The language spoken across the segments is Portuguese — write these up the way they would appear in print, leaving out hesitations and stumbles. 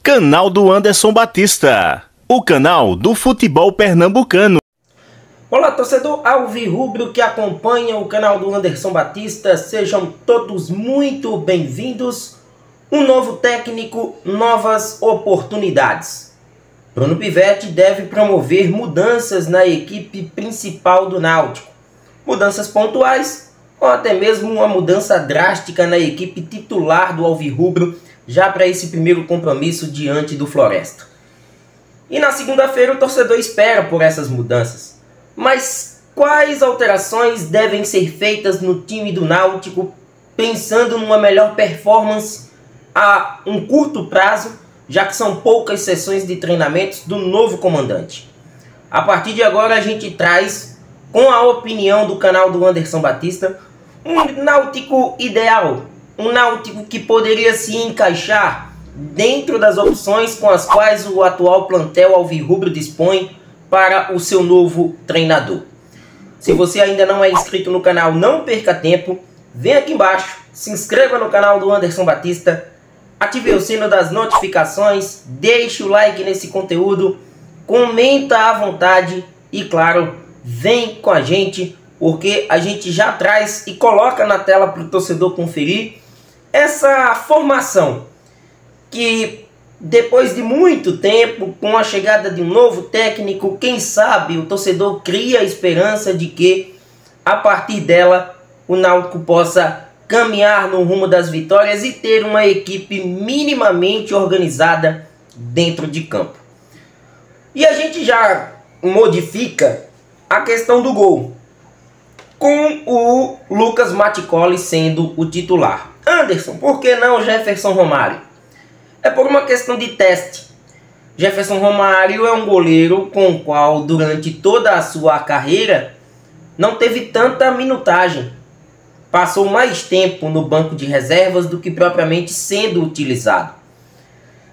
Canal do Anderson Batista, o canal do futebol pernambucano. Olá, torcedor alvirrubro que acompanha o canal do Anderson Batista, sejam todos muito bem-vindos. Um novo técnico, novas oportunidades. Bruno Pivetti deve promover mudanças na equipe principal do Náutico. Mudanças pontuais ou até mesmo uma mudança drástica na equipe titular do alvirrubro, já para esse primeiro compromisso diante do Floresta. E na segunda-feira o torcedor espera por essas mudanças. Mas quais alterações devem ser feitas no time do Náutico, pensando numa melhor performance a um curto prazo, já que são poucas sessões de treinamentos do novo comandante? A partir de agora a gente traz, com a opinião do canal do Anderson Batista, um Náutico ideal, um Náutico que poderia se encaixar dentro das opções com as quais o atual plantel alvirrubro dispõe para o seu novo treinador. Se você ainda não é inscrito no canal, não perca tempo, vem aqui embaixo, se inscreva no canal do Anderson Batista, ative o sino das notificações, deixe o like nesse conteúdo, comenta à vontade e, claro, vem com a gente, porque a gente já traz e coloca na tela para o torcedor conferir essa formação que, depois de muito tempo, com a chegada de um novo técnico, quem sabe o torcedor cria a esperança de que, a partir dela, o Náutico possa caminhar no rumo das vitórias e ter uma equipe minimamente organizada dentro de campo. E a gente já modifica a questão do gol, com o Lucas Maticoli sendo o titular. Anderson, por que não Jefferson Romário? É por uma questão de teste. Jefferson Romário é um goleiro com o qual, durante toda a sua carreira, não teve tanta minutagem. Passou mais tempo no banco de reservas do que propriamente sendo utilizado.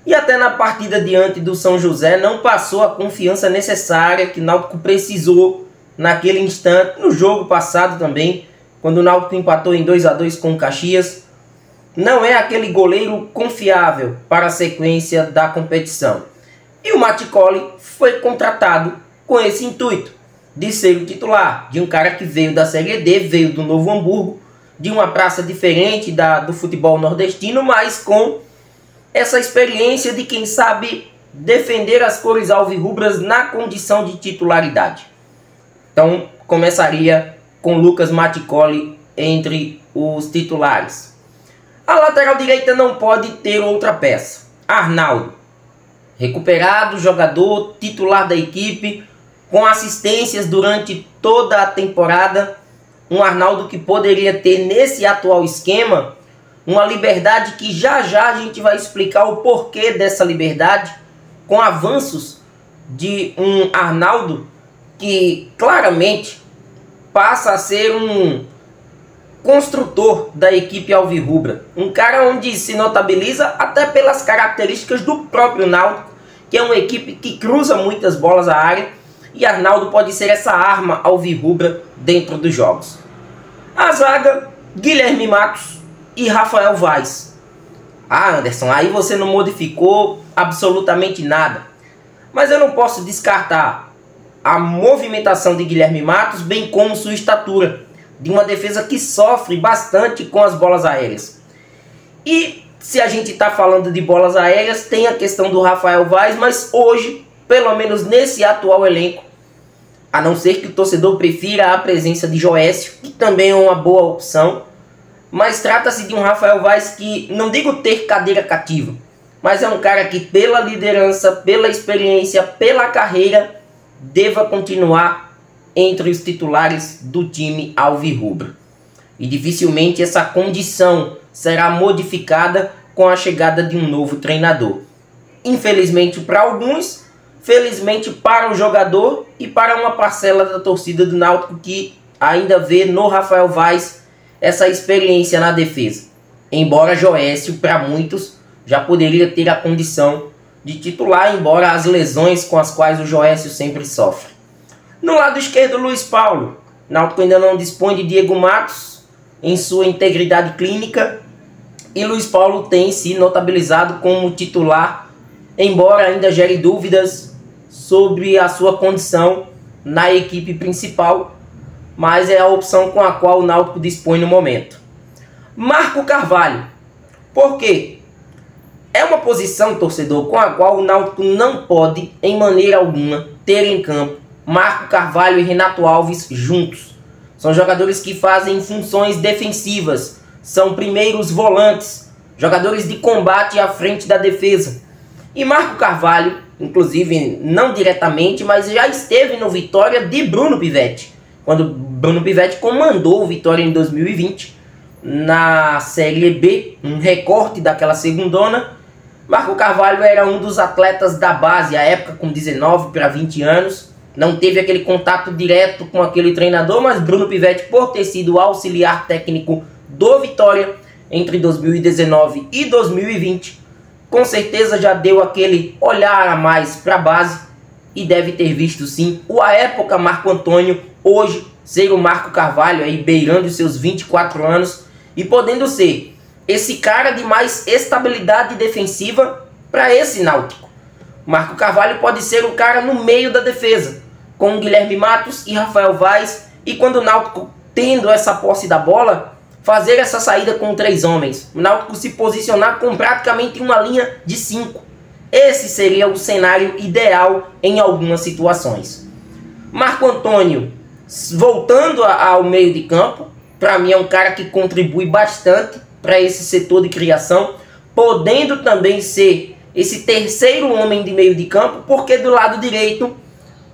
E até na partida diante do São José não passou a confiança necessária que o Náutico precisou naquele instante. No jogo passado também, quando o Náutico empatou em 2-2 com o Caxias, não é aquele goleiro confiável para a sequência da competição. E o Maticoli foi contratado com esse intuito de ser o titular, de um cara que veio da Série D, veio do Novo Hamburgo, de uma praça diferente do futebol nordestino, mas com essa experiência de quem sabe defender as cores alvirrubras na condição de titularidade. Então começaria com Lucas Maticoli entre os titulares. A lateral direita não pode ter outra peça. Arnaldo, recuperado, jogador titular da equipe, com assistências durante toda a temporada. Um Arnaldo que poderia ter, nesse atual esquema, uma liberdade que já já a gente vai explicar o porquê dessa liberdade, com avanços de um Arnaldo que claramente passa a ser um construtor da equipe alvirrubra. Um cara onde se notabiliza até pelas características do próprio Náutico, que é uma equipe que cruza muitas bolas à área, e Arnaldo pode ser essa arma alvirrubra dentro dos jogos. A zaga, Guilherme Matos e Rafael Vaz. Ah, Anderson, aí você não modificou absolutamente nada. Mas eu não posso descartar a movimentação de Guilherme Matos, bem como sua estatura, de uma defesa que sofre bastante com as bolas aéreas. E se a gente está falando de bolas aéreas, tem a questão do Rafael Vaz, mas hoje, pelo menos nesse atual elenco, a não ser que o torcedor prefira a presença de Joécio, que também é uma boa opção, mas trata-se de um Rafael Vaz que, não digo ter cadeira cativa, mas é um cara que, pela liderança, pela experiência, pela carreira, deva continuar entre os titulares do time alvirrubro. E dificilmente essa condição será modificada com a chegada de um novo treinador. Infelizmente para alguns, felizmente para o jogador e para uma parcela da torcida do Náutico que ainda vê no Rafael Vaz essa experiência na defesa. Embora Joécio, para muitos, já poderia ter a condição de titular, embora as lesões com as quais o Joécio sempre sofre. No lado esquerdo, Luiz Paulo. Náutico ainda não dispõe de Diego Matos em sua integridade clínica, e Luiz Paulo tem se notabilizado como titular embora ainda gere dúvidas sobre a sua condição na equipe principal, mas é a opção com a qual o Náutico dispõe no momento. Marco Carvalho. Por quê? É uma posição, torcedor, com a qual o Náutico não pode, em maneira alguma, ter em campo Marco Carvalho e Renato Alves juntos. São jogadores que fazem funções defensivas, são primeiros volantes, jogadores de combate à frente da defesa. E Marco Carvalho, inclusive não diretamente, mas já esteve no Vitória de Bruno Pivetti, quando Bruno Pivetti comandou o Vitória em 2020, na Série B, um recorte daquela segundona. Marco Carvalho era um dos atletas da base, à época com 19 para 20 anos. Não teve aquele contato direto com aquele treinador, mas Bruno Pivetti, por ter sido auxiliar técnico do Vitória entre 2019 e 2020, com certeza já deu aquele olhar a mais para a base e deve ter visto sim o à época Marco Antônio, hoje ser o Marco Carvalho, aí beirando os seus 24 anos e podendo ser esse cara de mais estabilidade defensiva para esse Náutico. Marco Carvalho pode ser o cara no meio da defesa, com Guilherme Matos e Rafael Vaz, e quando o Náutico tendo essa posse da bola, fazer essa saída com 3 homens. O Náutico se posicionar com praticamente uma linha de 5. Esse seria o cenário ideal em algumas situações. Marco Antônio, voltando ao meio de campo, para mim é um cara que contribui bastante para esse setor de criação, podendo também ser esse terceiro homem de meio de campo, porque do lado direito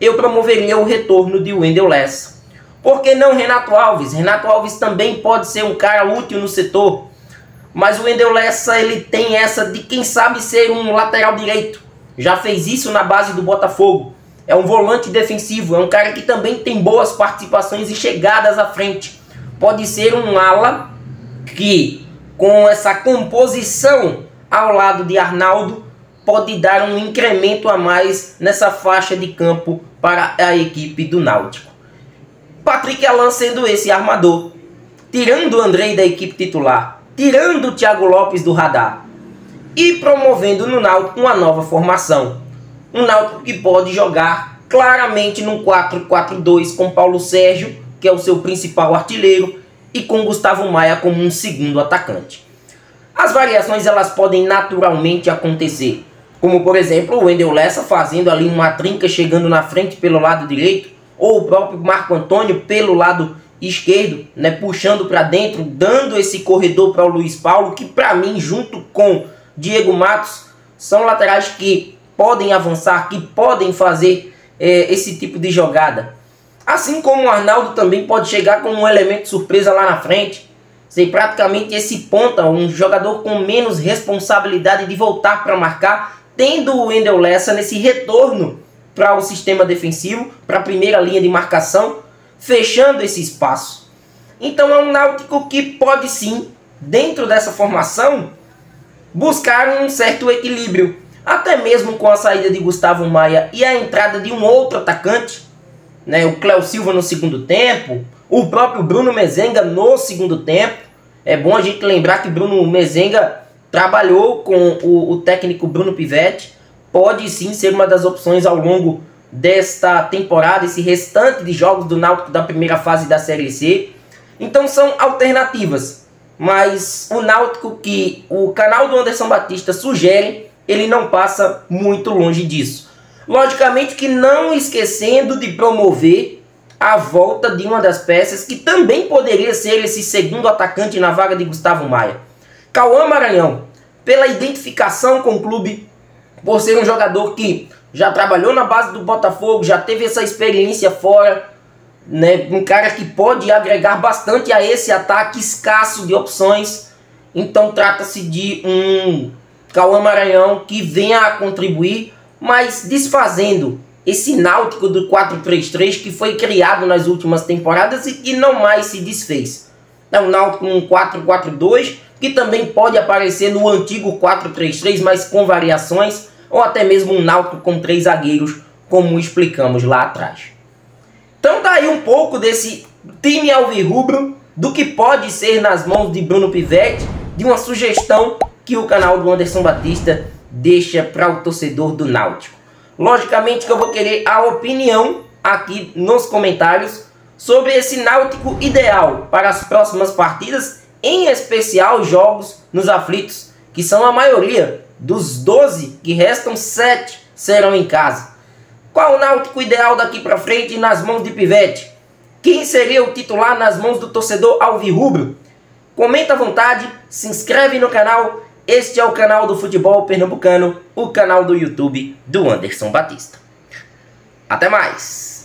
eu promoveria o retorno de Wendel Lessa. Por que não Renato Alves? Renato Alves também pode ser um cara útil no setor, mas o Wendel Lessa, ele tem essa de quem sabe ser um lateral direito. Já fez isso na base do Botafogo. É um volante defensivo, é um cara que também tem boas participações e chegadas à frente. Pode ser um ala que, com essa composição ao lado de Arnaldo, pode dar um incremento a mais nessa faixa de campo para a equipe do Náutico. Patrick Alan sendo esse armador, tirando o Andrei da equipe titular, tirando o Thiago Lopes do radar e promovendo no Náutico uma nova formação. Um Náutico que pode jogar claramente num 4-4-2 com Paulo Sérgio, que é o seu principal artilheiro, e com Gustavo Maia como um segundo atacante. As variações elas podem naturalmente acontecer, como por exemplo o Wendel Lessa fazendo ali uma trinca chegando na frente pelo lado direito, ou o próprio Marco Antônio pelo lado esquerdo, né, puxando para dentro, dando esse corredor para o Luiz Paulo, que para mim, junto com Diego Matos, são laterais que podem avançar, que podem fazer esse tipo de jogada. Assim como o Arnaldo também pode chegar como um elemento surpresa lá na frente, ser praticamente esse ponta, um jogador com menos responsabilidade de voltar para marcar, tendo o Wendel Lessa nesse retorno para o sistema defensivo, para a primeira linha de marcação, fechando esse espaço. Então é um Náutico que pode sim, dentro dessa formação, buscar um certo equilíbrio, até mesmo com a saída de Gustavo Maia e a entrada de um outro atacante, né, o Cléo Silva no segundo tempo, o próprio Bruno Mezenga no segundo tempo. É bom a gente lembrar que Bruno Mezenga trabalhou com o técnico Bruno Pivetti, pode sim ser uma das opções ao longo desta temporada, esse restante de jogos do Náutico da primeira fase da Série C. Então são alternativas, mas o Náutico que o canal do Anderson Batista sugere, ele não passa muito longe disso. Logicamente que não esquecendo de promover a volta de uma das peças que também poderia ser esse segundo atacante na vaga de Gustavo Maia. Cauã Maranhão, pela identificação com o clube, por ser um jogador que já trabalhou na base do Botafogo, já teve essa experiência fora, né, um cara que pode agregar bastante a esse ataque escasso de opções. Então trata-se de um Cauã Maranhão que venha a contribuir, mas desfazendo esse Náutico do 4-3-3 que foi criado nas últimas temporadas e que não mais se desfez. É um Náutico um 4-4-2 que também pode aparecer no antigo 4-3-3, mas com variações, ou até mesmo um Náutico com 3 zagueiros, como explicamos lá atrás. Então tá aí um pouco desse time alvirrubro, do que pode ser nas mãos de Bruno Pivetti, de uma sugestão que o canal do Anderson Batista deixa para o torcedor do Náutico? Logicamente que eu vou querer a opinião aqui nos comentários sobre esse Náutico ideal para as próximas partidas, em especial jogos nos aflitos, que são a maioria. Dos 12 que restam, 7 serão em casa. Qual o Náutico ideal daqui para frente nas mãos de Pivete? Quem seria o titular nas mãos do torcedor alvirrubro? Comenta à vontade, se inscreve no canal. Este é o canal do futebol pernambucano, o canal do YouTube do Anderson Batista. Até mais!